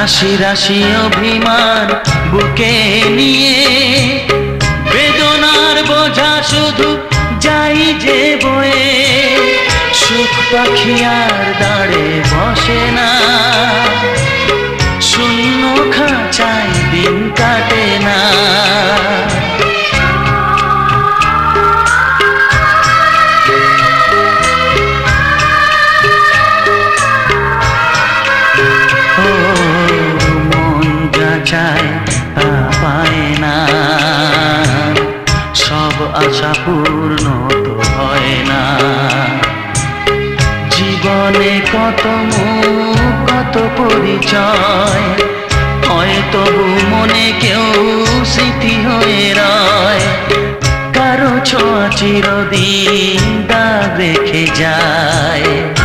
রাশি রাশি অভিমান বুকে নিয়ে বেদনার বোঝা শুধু যাই যে বয়ে সুখ পাখি আর দাঁড়ে বসে না শূন্য খাঁচায় দিন কাটে না চায় তা পায় না সব আশা পূর্ণ তো হয় না জীবনে কত মুখ কত পরিচয় হয় তবু মনে কেউ স্মৃতি হয়ে রয় কারো ছোঁয়া চিরদিন দাগ রেখে যায়।